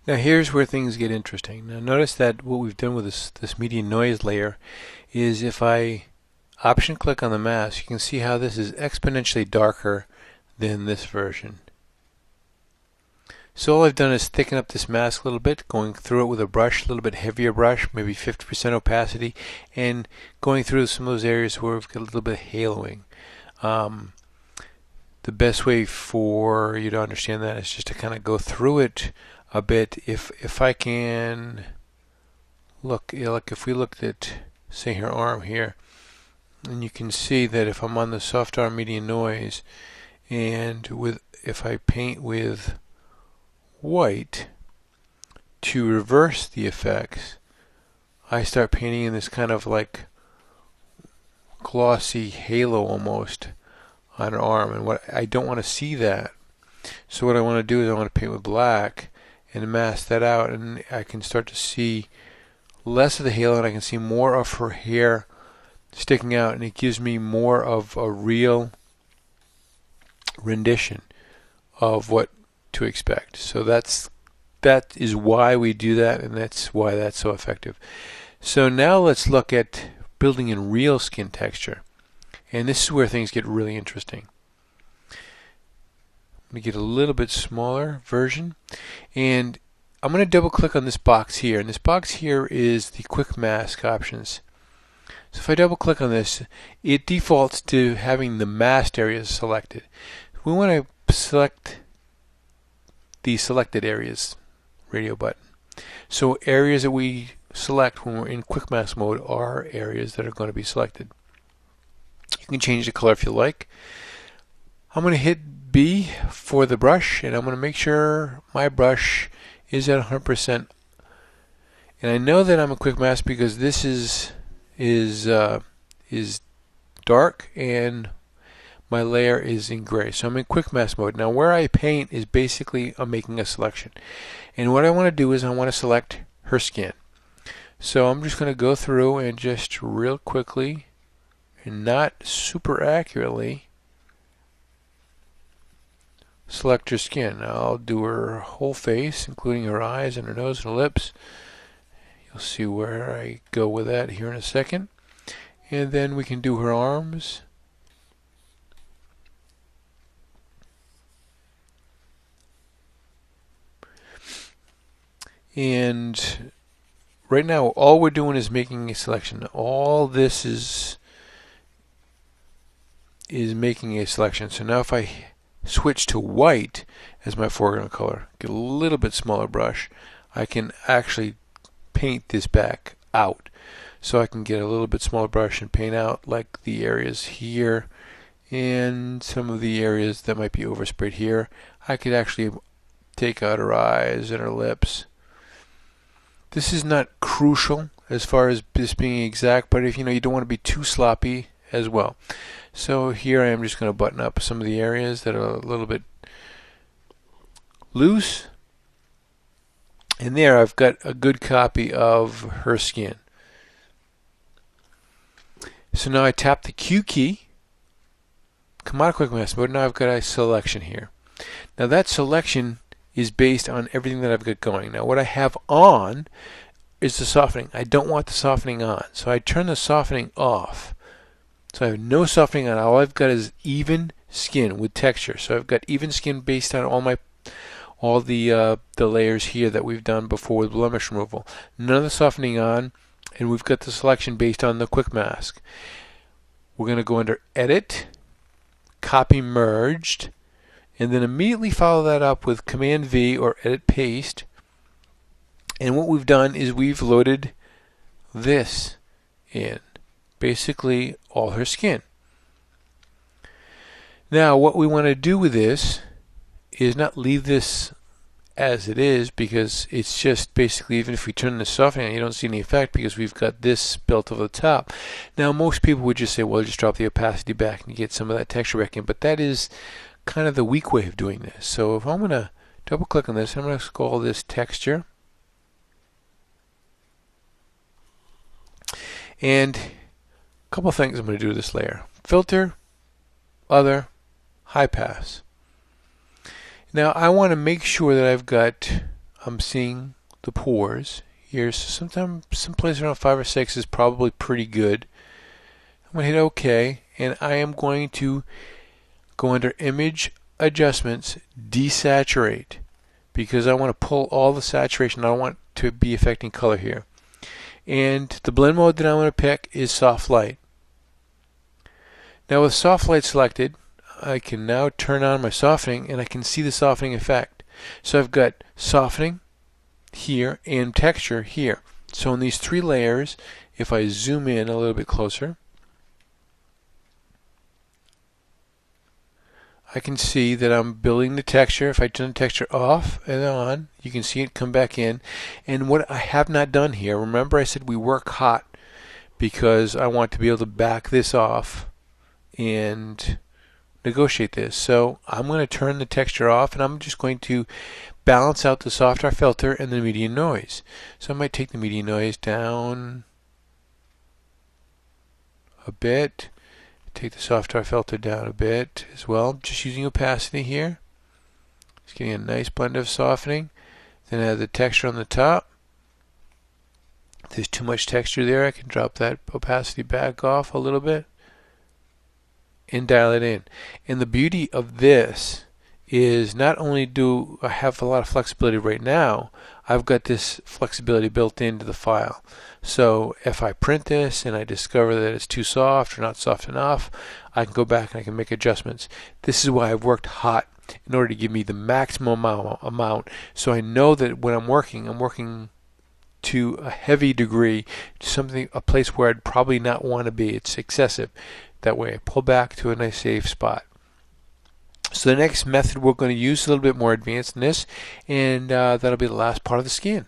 Now here's where things get interesting. Now notice that what we've done with this median noise layer is if I option click on the mask, you can see how this is exponentially darker than this version. So all I've done is thicken up this mask a little bit, going through it with a brush, a little bit heavier brush, maybe 50% opacity, and going through some of those areas where we've got a little bit of haloing. The best way for you to understand that is just to kind of go through it a bit. If I can look, like if we looked at, say, her arm here, and you can see that if I'm on the soft arm median noise, and if I paint with white to reverse the effects, I start painting in this kind of like glossy halo almost on an arm, and what I don't want to see that. So what I want to do is I want to paint with black and mask that out, and I can start to see less of the halo, and I can see more of her hair sticking out, and it gives me more of a real rendition of what to expect. So that is why we do that, and that's why that's so effective. So now let's look at building in real skin texture, and this is where things get really interesting. Let me get a little bit smaller version, and I'm going to double click on this box here, and this box here is the quick mask options. So if I double click on this, it defaults to having the masked areas selected. We want to select the selected areas radio button. So areas that we select when we're in quick mask mode are areas that are going to be selected. You can change the color if you like. I'm going to hit B for the brush, and I'm going to make sure my brush is at 100%. And I know that I'm a quick mask because this is dark and my layer is in gray. So I'm in quick mask mode. Now where I paint is basically I'm making a selection. And what I want to do is I want to select her skin. So I'm just going to go through and just real quickly and not super accurately select her skin. I'll do her whole face, including her eyes and her nose and her lips. You'll see where I go with that here in a second. And then we can do her arms. And right now all we're doing is making a selection. All this is making a selection. So now if I switch to white as my foreground color, get a little bit smaller brush, I can actually paint this back out. So I can get a little bit smaller brush and paint out like the areas here and some of the areas that might be oversprayed here. I could actually take out her eyes and her lips. This is not crucial as far as this being exact, but if you don't want to be too sloppy as well. So here I am just going to button up some of the areas that are a little bit loose. And there I've got a good copy of her skin. So now I tap the Q key, come out of quick mask mode, now I've got a selection here. Now that selection is based on everything that I've got going. Now what I have on is the softening. I don't want the softening on, so I turn the softening off. So I have no softening on. All I've got is even skin with texture. So I've got even skin based on all the layers here that we've done before with blemish removal. None of the softening on, and we've got the selection based on the quick mask. We're going to go under Edit, Copy Merged, and then immediately follow that up with Command V or Edit Paste. And what we've done is we've loaded this in, basically all her skin. Now what we want to do with this is not leave this as it is, because it's just basically, even if we turn the softening on, you don't see any effect because we've got this built over the top. Now most people would just say, well, just drop the opacity back and get some of that texture back in, but that is kind of the weak way of doing this. So if I'm going to double click on this, I'm going to call this texture, and a couple of things I'm going to do to this layer. Filter, Other, High Pass. Now I want to make sure that I've got I'm seeing the pores here. So some place around 5 or 6 is probably pretty good. I'm going to hit OK, and I am going to go under Image Adjustments, Desaturate, because I want to pull all the saturation. I don't want to be affecting color here. And the blend mode that I'm going to pick is Soft Light. Now with Soft Light selected, I can now turn on my softening, and I can see the softening effect. So I've got softening here and texture here. So in these 3 layers, if I zoom in a little bit closer, I can see that I'm building the texture. If I turn the texture off and on, you can see it come back in. And what I have not done here, remember I said we work hot because I want to be able to back this off and negotiate this. So I'm going to turn the texture off, and I'm just going to balance out the software filter and the median noise. So I might take the median noise down a bit. Take the software filter down a bit as well. Just using opacity here. Just getting a nice blend of softening. Then I have the texture on the top. If there's too much texture there, I can drop that opacity back off a little bit and dial it in. And the beauty of this is not only do I have a lot of flexibility right now, I've got this flexibility built into the file. So if I print this and I discover that it's too soft or not soft enough, I can go back and I can make adjustments. This is why I've worked hot in order to give me the maximum amount. So I know that when I'm working to a heavy degree, to a place where I'd probably not want to be. It's excessive. That way I pull back to a nice safe spot. So the next method we're going to use is a little bit more advanced than this, and that'll be the last part of the scan.